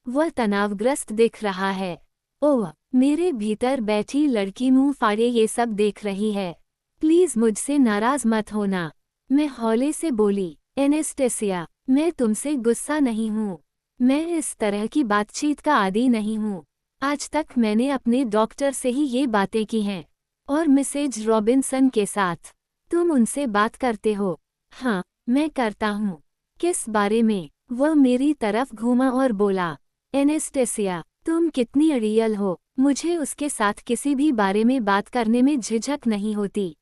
वह तनावग्रस्त दिख रहा है। ओह, मेरे भीतर बैठी लड़की मुंह फाड़े ये सब देख रही है। प्लीज मुझसे नाराज मत होना। मैं हौले से बोली। एनेस्टेसिया, मैं तुमसे गुस्सा नहीं हूँ। मैं इस तरह की बातचीत का आदी नहीं हूँ। आज तक मैंने अपने डॉक्टर से ही ये बातें की हैं, और मिसेज रॉबिन्सन के साथ। तुम उनसे बात करते हो? हाँ, मैं करता हूँ। किस बारे में? वह मेरी तरफ घूमा और बोला। एनेस्टेसिया, तुम कितनी अड़ियल हो। मुझे उसके साथ किसी भी बारे में बात करने में झिझक नहीं होती।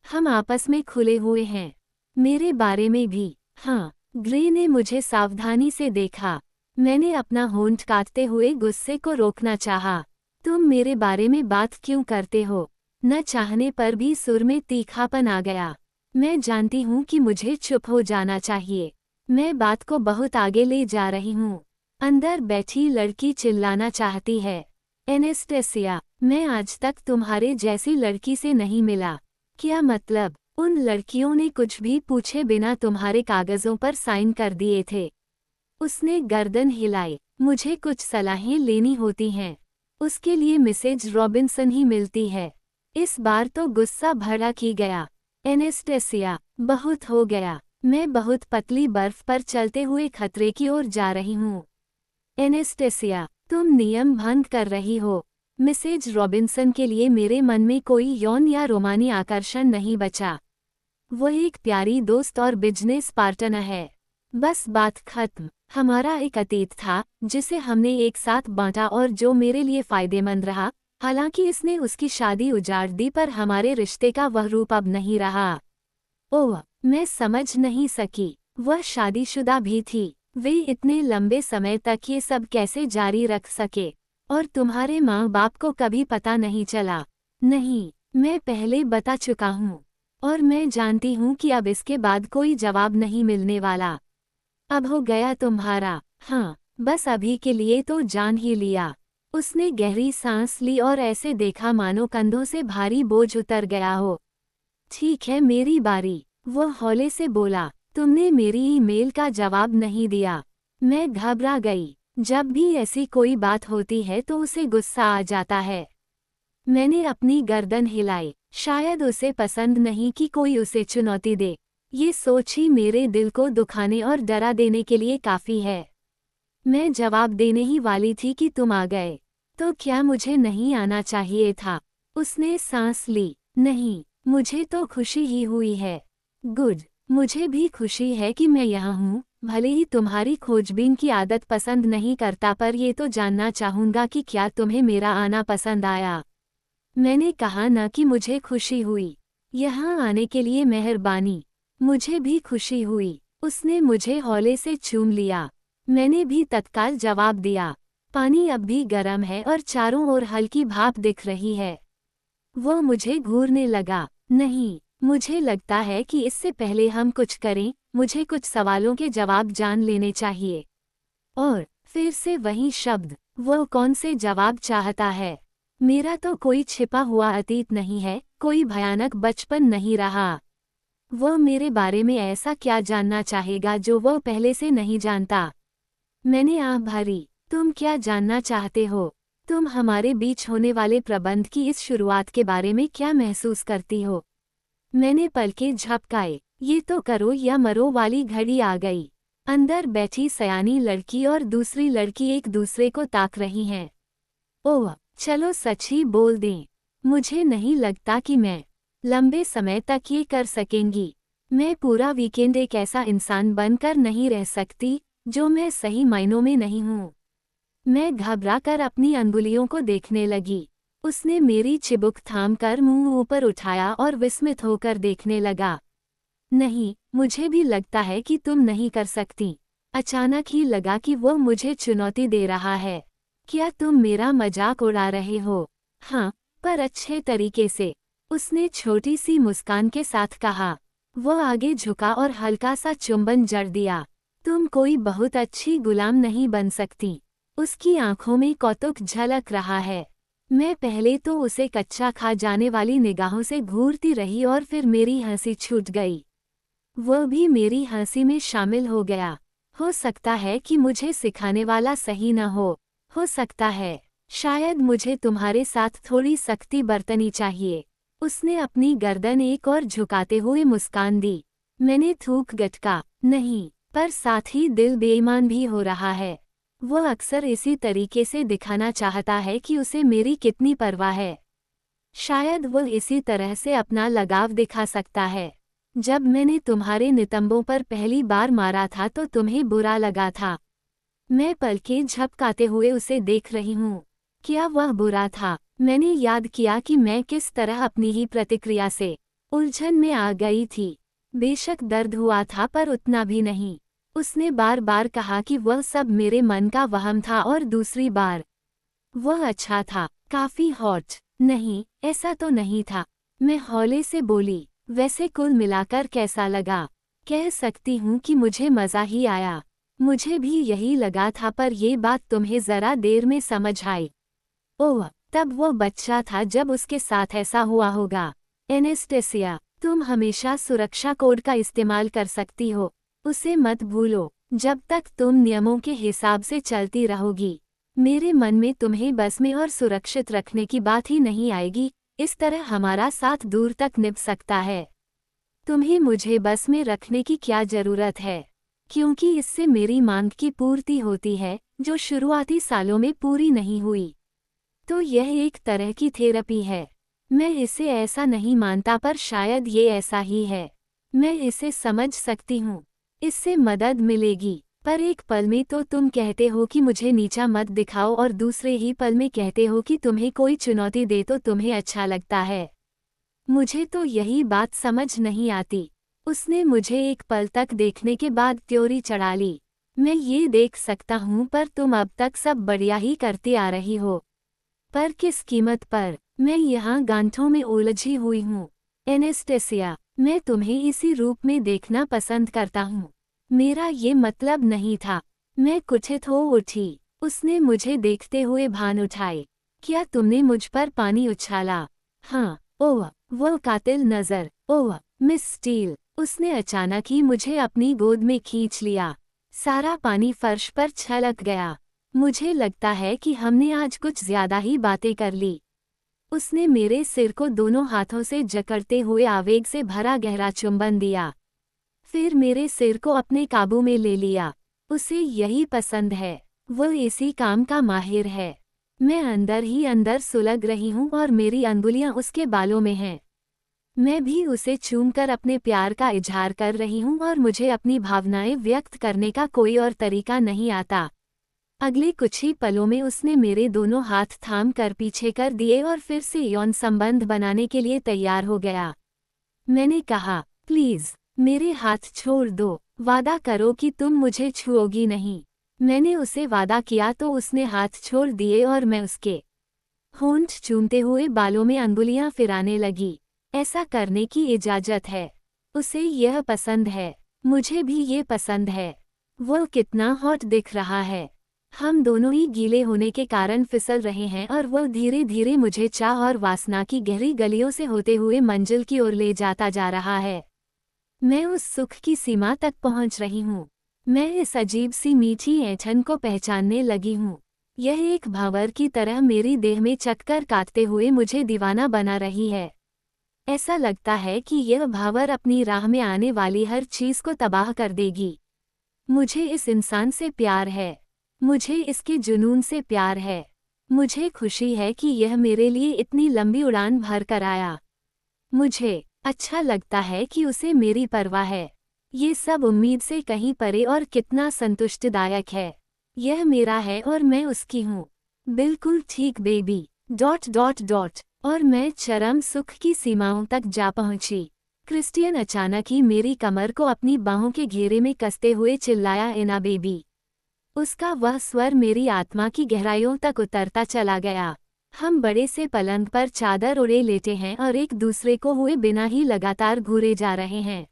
हम आपस में खुले हुए हैं। मेरे बारे में भी। हाँ। ग्रे ने मुझे सावधानी से देखा। मैंने अपना होंठ काटते हुए गुस्से को रोकना चाहा। तुम मेरे बारे में बात क्यों करते हो? न चाहने पर भी सुर में तीखापन आ गया। मैं जानती हूँ कि मुझे चुप हो जाना चाहिए। मैं बात को बहुत आगे ले जा रही हूँ। अंदर बैठी लड़की चिल्लाना चाहती है। एनेस्टेसिया, मैं आज तक तुम्हारे जैसी लड़की से नहीं मिला। क्या मतलब? उन लड़कियों ने कुछ भी पूछे बिना तुम्हारे कागजों पर साइन कर दिए थे। उसने गर्दन हिलाई। मुझे कुछ सलाहें लेनी होती हैं। उसके लिए मिसेज रॉबिन्सन ही मिलती है। इस बार तो गुस्सा भड़क ही गया। एनेस्टेसिया, बहुत हो गया। मैं बहुत पतली बर्फ पर चलते हुए खतरे की ओर जा रही हूँ। एनेस्टेसिया, तुम नियम भंग कर रही हो। मिसेज रॉबिन्सन के लिए मेरे मन में कोई यौन या रोमानी आकर्षण नहीं बचा। वो एक प्यारी दोस्त और बिजनेस पार्टनर है। बस बात खत्म। हमारा एक अतीत था जिसे हमने एक साथ बांटा और जो मेरे लिए फायदेमंद रहा। हालांकि इसने उसकी शादी उजाड़ दी, पर हमारे रिश्ते का वह रूप अब नहीं रहा। ओह, मैं समझ नहीं सकी। वह शादीशुदा भी थी। वे इतने लंबे समय तक ये सब कैसे जारी रख सके? और तुम्हारे माँ बाप को कभी पता नहीं चला? नहीं, मैं पहले बता चुका हूँ। और मैं जानती हूँ कि अब इसके बाद कोई जवाब नहीं मिलने वाला। अब हो गया तुम्हारा। हाँ, बस अभी के लिए तो जान ही लिया। उसने गहरी सांस ली और ऐसे देखा मानो कंधों से भारी बोझ उतर गया हो। ठीक है, मेरी बारी। वो हौले से बोला। तुमने मेरी ईमेल का जवाब नहीं दिया। मैं घबरा गई। जब भी ऐसी कोई बात होती है तो उसे गुस्सा आ जाता है। मैंने अपनी गर्दन हिलाई। शायद उसे पसंद नहीं कि कोई उसे चुनौती दे। ये सोच ही मेरे दिल को दुखाने और डरा देने के लिए काफ़ी है। मैं जवाब देने ही वाली थी कि तुम आ गए। तो क्या मुझे नहीं आना चाहिए था? उसने सांस ली। नहीं, मुझे तो खुशी ही हुई है। गुड, मुझे भी खुशी है कि मैं यहाँ हूँ। भले ही तुम्हारी खोजबीन की आदत पसंद नहीं करता, पर ये तो जानना चाहूँगा कि क्या तुम्हें मेरा आना पसंद आया। मैंने कहा न कि मुझे खुशी हुई। यहाँ आने के लिए मेहरबानी। मुझे भी खुशी हुई। उसने मुझे हौले से चूम लिया। मैंने भी तत्काल जवाब दिया। पानी अब भी गर्म है और चारों ओर हल्की भाप दिख रही है। वो मुझे घूरने लगा। नहीं, मुझे लगता है कि इससे पहले हम कुछ करें, मुझे कुछ सवालों के जवाब जान लेने चाहिए। और फिर से वही शब्द। वो कौन से जवाब चाहता है? मेरा तो कोई छिपा हुआ अतीत नहीं है, कोई भयानक बचपन नहीं रहा। वो मेरे बारे में ऐसा क्या जानना चाहेगा जो वो पहले से नहीं जानता? मैंने आँख भरी। तुम क्या जानना चाहते हो? तुम हमारे बीच होने वाले प्रबंध की इस शुरुआत के बारे में क्या महसूस करती हो? मैंने पलकें झपकाए। ये तो करो या मरो वाली घड़ी आ गई। अंदर बैठी सयानी लड़की और दूसरी लड़की एक दूसरे को ताक रही हैं। ओह, चलो सच ही बोल दें। मुझे नहीं लगता कि मैं लंबे समय तक ये कर सकेंगी। मैं पूरा वीकेंड एक ऐसा इंसान बनकर नहीं रह सकती जो मैं सही मायनों में नहीं हूँ। मैं घबरा कर अपनी अंगुलियों को देखने लगी। उसने मेरी चिबुक थामकर मुंह ऊपर उठाया और विस्मित होकर देखने लगा। नहीं, मुझे भी लगता है कि तुम नहीं कर सकती। अचानक ही लगा कि वो मुझे चुनौती दे रहा है। क्या तुम मेरा मजाक उड़ा रहे हो? हाँ, पर अच्छे तरीके से, उसने छोटी सी मुस्कान के साथ कहा। वो आगे झुका और हल्का सा चुंबन जड़ दिया। तुम कोई बहुत अच्छी गुलाम नहीं बन सकती। उसकी आंखों में कौतुक झलक रहा है। मैं पहले तो उसे कच्चा खा जाने वाली निगाहों से घूरती रही और फिर मेरी हंसी छूट गई। वह भी मेरी हंसी में शामिल हो गया। हो सकता है कि मुझे सिखाने वाला सही न हो सकता है। शायद मुझे तुम्हारे साथ थोड़ी सख्ती बरतनी चाहिए। उसने अपनी गर्दन एक और झुकाते हुए मुस्कान दी। मैंने थूक गटका, नहीं, पर साथ ही दिल बेईमान भी हो रहा है। वह अक्सर इसी तरीके से दिखाना चाहता है कि उसे मेरी कितनी परवाह है। शायद वह इसी तरह से अपना लगाव दिखा सकता है। जब मैंने तुम्हारे नितंबों पर पहली बार मारा था तो तुम्हें बुरा लगा था। मैं पलकें झपकाते हुए उसे देख रही हूँ। क्या वह बुरा था? मैंने याद किया कि मैं किस तरह अपनी ही प्रतिक्रिया से उलझन में आ गई थी। बेशक दर्द हुआ था पर उतना भी नहीं। उसने बार बार कहा कि वह सब मेरे मन का वहम था और दूसरी बार वह अच्छा था, काफी हॉट। नहीं, ऐसा तो नहीं था। मैं हौले से बोली। वैसे कुल मिलाकर कैसा लगा? कह सकती हूँ कि मुझे मज़ा ही आया। मुझे भी यही लगा था पर ये बात तुम्हें ज़रा देर में समझ आई। ओह, तब वो बच्चा था जब उसके साथ ऐसा हुआ होगा। एनेस्टेसिया, तुम हमेशा सुरक्षा कोड का इस्तेमाल कर सकती हो। उसे मत भूलो। जब तक तुम नियमों के हिसाब से चलती रहोगी, मेरे मन में तुम्हें बस में और सुरक्षित रखने की बात ही नहीं आएगी। इस तरह हमारा साथ दूर तक निभ सकता है। तुम्हें मुझे बस में रखने की क्या जरूरत है? क्योंकि इससे मेरी मांग की पूर्ति होती है, जो शुरुआती सालों में पूरी नहीं हुई। तो यह एक तरह की थेरेपी है। मैं इसे ऐसा नहीं मानता पर शायद ये ऐसा ही है। मैं इसे समझ सकती हूँ। इससे मदद मिलेगी। पर एक पल में तो तुम कहते हो कि मुझे नीचा मत दिखाओ और दूसरे ही पल में कहते हो कि तुम्हें कोई चुनौती दे तो तुम्हें अच्छा लगता है। मुझे तो यही बात समझ नहीं आती। उसने मुझे एक पल तक देखने के बाद त्योरी चढ़ा ली। मैं ये देख सकता हूँ पर तुम अब तक सब बढ़िया ही करती आ रही हो। पर किस कीमत पर? मैं यहाँ गांठों में उलझी हुई हूँ। एनेस्टेसिया, मैं तुम्हें इसी रूप में देखना पसंद करता हूँ। मेरा ये मतलब नहीं था। मैं कुचित हो उठी। उसने मुझे देखते हुए भान उठाए। क्या तुमने मुझ पर पानी उछाला? हाँ। ओह, वो कातिल नजर। ओह, मिस स्टील। उसने अचानक ही मुझे अपनी गोद में खींच लिया। सारा पानी फर्श पर छलक गया। मुझे लगता है कि हमने आज कुछ ज्यादा ही बातें कर ली। उसने मेरे सिर को दोनों हाथों से जकड़ते हुए आवेग से भरा गहरा चुंबन दिया। फिर मेरे सिर को अपने काबू में ले लिया। उसे यही पसंद है। वह इसी काम का माहिर है। मैं अंदर ही अंदर सुलग रही हूँ और मेरी अंगुलियां उसके बालों में हैं। मैं भी उसे चूमकर अपने प्यार का इजहार कर रही हूँ और मुझे अपनी भावनाएं व्यक्त करने का कोई और तरीका नहीं आता। अगले कुछ ही पलों में उसने मेरे दोनों हाथ थाम कर पीछे कर दिए और फिर से यौन संबंध बनाने के लिए तैयार हो गया। मैंने कहा, प्लीज, मेरे हाथ छोड़ दो। वादा करो कि तुम मुझे छुओगी नहीं। मैंने उसे वादा किया तो उसने हाथ छोड़ दिए और मैं उसके होंठ चूमते हुए बालों में अंगुलियां फिराने लगी। ऐसा करने की इजाजत है। उसे यह पसंद है। मुझे भी ये पसंद है। वो कितना हॉट दिख रहा है। हम दोनों ही गीले होने के कारण फिसल रहे हैं और वह धीरे धीरे मुझे चाह और वासना की गहरी गलियों से होते हुए मंजिल की ओर ले जाता जा रहा है। मैं उस सुख की सीमा तक पहुंच रही हूँ। मैं इस अजीब सी मीठी ऐंठन को पहचानने लगी हूँ। यह एक भंवर की तरह मेरी देह में चक्कर काटते हुए मुझे दीवाना बना रही है। ऐसा लगता है कि यह भंवर अपनी राह में आने वाली हर चीज को तबाह कर देगी। मुझे इस इंसान से प्यार है। मुझे इसके जुनून से प्यार है। मुझे खुशी है कि यह मेरे लिए इतनी लंबी उड़ान भर कर आया। मुझे अच्छा लगता है कि उसे मेरी परवाह है। ये सब उम्मीद से कहीं परे और कितना संतुष्टिदायक है। यह मेरा है और मैं उसकी हूँ। बिल्कुल ठीक बेबी। ... और मैं चरम सुख की सीमाओं तक जा पहुंची। क्रिस्टियन अचानक ही मेरी कमर को अपनी बाहों के घेरे में कसते हुए चिल्लाया, एना बेबी। उसका वह स्वर मेरी आत्मा की गहराइयों तक उतरता चला गया। हम बड़े से पलंग पर चादर ओढ़े लेटे हैं और एक दूसरे को हुए बिना ही लगातार घूरे जा रहे हैं।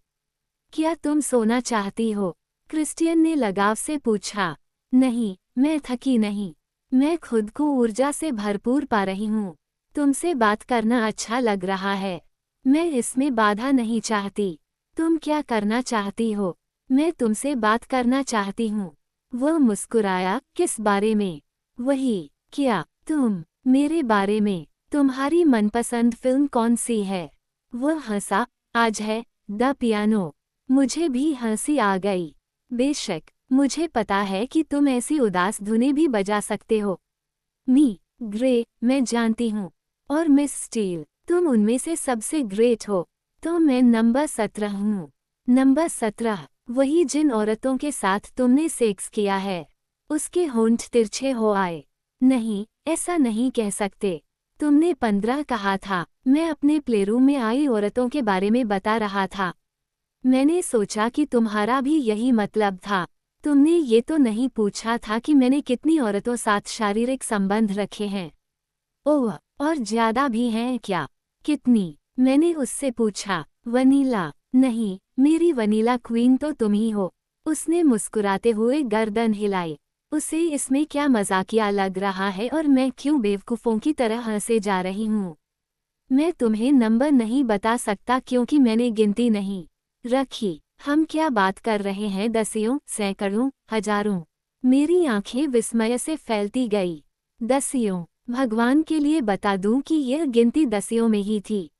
क्या तुम सोना चाहती हो? क्रिस्टियन ने लगाव से पूछा। नहीं, मैं थकी नहीं। मैं खुद को ऊर्जा से भरपूर पा रही हूँ। तुमसे बात करना अच्छा लग रहा है। मैं इसमें बाधा नहीं चाहती। तुम क्या करना चाहती हो? मैं तुमसे बात करना चाहती हूँ। वह मुस्कुराया। किस बारे में? वही, क्या तुम मेरे बारे में? तुम्हारी मनपसंद फिल्म कौन सी है? वह हंसा। आज है द पियानो। मुझे भी हंसी आ गई। बेशक, मुझे पता है कि तुम ऐसी उदास धुनें भी बजा सकते हो। मी ग्रे, मैं जानती हूँ। और मिस स्टील, तुम उनमें से सबसे ग्रेट हो। तो मैं नंबर 17 हूँ। नंबर 17, वही जिन औरतों के साथ तुमने सेक्स किया है। उसके होंठ तिरछे हो आए। नहीं, ऐसा नहीं कह सकते। तुमने 15 कहा था। मैं अपने प्लेरूम में आई औरतों के बारे में बता रहा था। मैंने सोचा कि तुम्हारा भी यही मतलब था। तुमने ये तो नहीं पूछा था कि मैंने कितनी औरतों साथ शारीरिक संबंध रखे हैं। ओह, और ज्यादा भी हैं क्या? कितनी? मैंने उससे पूछा। वनीला। नहीं, मेरी वनीला क्वीन तो तुम ही हो। उसने मुस्कुराते हुए गर्दन हिलाई। उसे इसमें क्या मजाकिया लग रहा है और मैं क्यों बेवकूफ़ों की तरह हंसे जा रही हूँ? मैं तुम्हें नंबर नहीं बता सकता क्योंकि मैंने गिनती नहीं रखी। हम क्या बात कर रहे हैं? दसियों, सैकड़ों, हजारों? मेरी आंखें विस्मय से फैलती गई। दसियों? भगवान के लिए बता दूं कि यह गिनती दसियों में ही थी।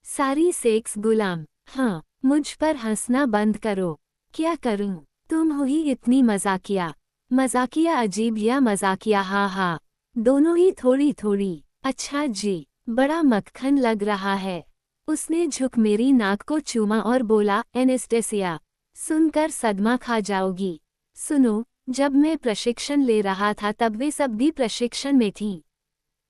सारी सेक्स गुलाम। हाँ, मुझ पर हंसना बंद करो। क्या करूं? तुम हो ही इतनी मजाकिया। मजाकिया अजीब या मजाकिया? हाँ हाँ, दोनों ही थोड़ी थोड़ी। अच्छा जी, बड़ा मक्खन लग रहा है। उसने झुक मेरी नाक को चूमा और बोला, एनेस्टेसिया, सुनकर सदमा खा जाओगी। सुनो, जब मैं प्रशिक्षण ले रहा था तब वे सब भी प्रशिक्षण में थीं।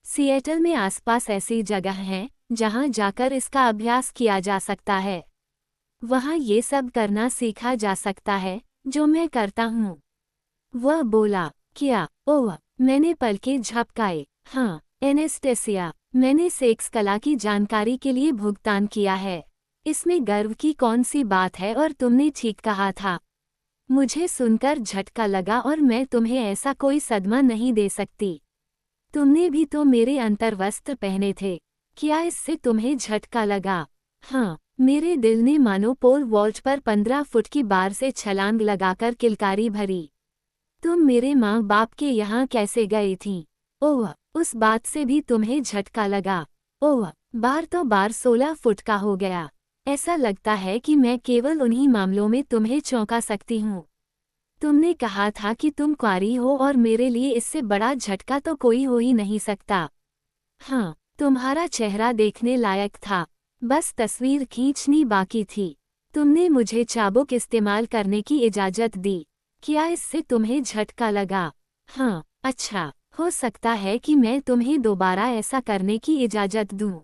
सिएटल में आसपास ऐसी जगह हैं जहां जाकर इसका अभ्यास किया जा सकता है। वहां ये सब करना सीखा जा सकता है, जो मैं करता हूँ। वह बोला। क्या? ओह, मैंने पलकें झपकाए। हाँ, एनेस्टेसिया, मैंने सेक्स कला की जानकारी के लिए भुगतान किया है। इसमें गर्व की कौन सी बात है और तुमने ठीक कहा था। मुझे सुनकर झटका लगा और मैं तुम्हें ऐसा कोई सदमा नहीं दे सकती। तुमने भी तो मेरे अंतर्वस्त्र पहने थे। क्या इससे तुम्हें झटका लगा? हाँ, मेरे दिल ने मानो पोल वॉल्ट पर 15 फुट की बार से छलांग लगाकर किलकारी भरी। तुम मेरे माँ बाप के यहाँ कैसे गई थीं? ओह, उस बात से भी तुम्हें झटका लगा। ओह, बार तो बार 16 फुट का हो गया। ऐसा लगता है कि मैं केवल उन्हीं मामलों में तुम्हें चौंका सकती हूँ। तुमने कहा था कि तुम कुंवारी हो और मेरे लिए इससे बड़ा झटका तो कोई हो ही नहीं सकता। हाँ, तुम्हारा चेहरा देखने लायक था। बस तस्वीर खींचनी बाकी थी। तुमने मुझे चाबुक इस्तेमाल करने की इजाज़त दी। क्या इससे तुम्हें झटका लगा? हाँ, अच्छा, हो सकता है कि मैं तुम्हें दोबारा ऐसा करने की इजाज़त दूँ।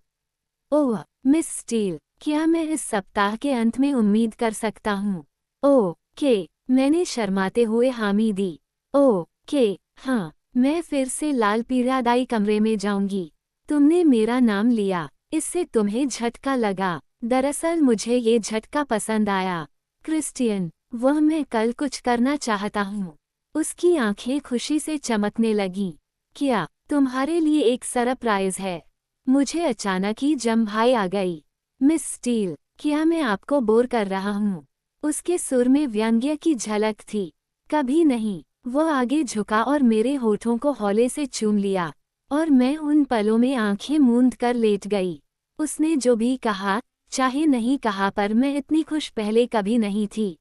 ओह, मिस स्टील, क्या मैं इस सप्ताह के अंत में उम्मीद कर सकता हूँ? ओह के, मैंने शर्माते हुए हामी दी। ओह के, हाँ, मैं फिर से लाल पीड़ादायी कमरे में जाऊंगी। तुमने मेरा नाम लिया, इससे तुम्हें झटका लगा। दरअसल मुझे ये झटका पसंद आया। क्रिस्टियन, वह मैं कल कुछ करना चाहता हूँ। उसकी आंखें खुशी से चमकने लगीं। क्या तुम्हारे लिए एक सरप्राइज है? मुझे अचानक ही जम्हाई आ गई। मिस स्टील, क्या मैं आपको बोर कर रहा हूँ? उसके सुर में व्यंग्य की झलक थी। कभी नहीं। वो आगे झुका और मेरे होठों को हौले से चूम लिया, और मैं उन पलों में आंखें मूंद कर लेट गई। उसने जो भी कहा, चाहे नहीं कहा, पर मैं इतनी खुश पहले कभी नहीं थी।